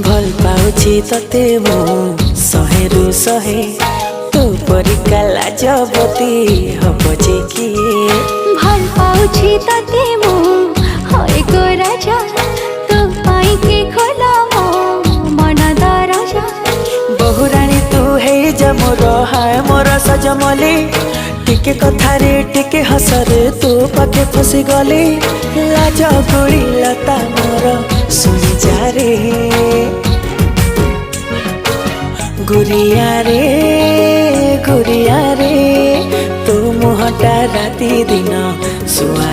भल पाउछि तते मु शहेरु शहे तू परिका लाजवती हब जे किए भल पाउछि तते मु होय गो राजा तू पाई के खोला मो मन दरजा बहुराणी तू हे जा मोर हाय मोर सजमली टिके कथारे टिके हसरे तू पाखे फसी गली लाज गोड़ी लता मोर सुनी जा रे गुरिया रे तू मुहटा राति दिन सुआ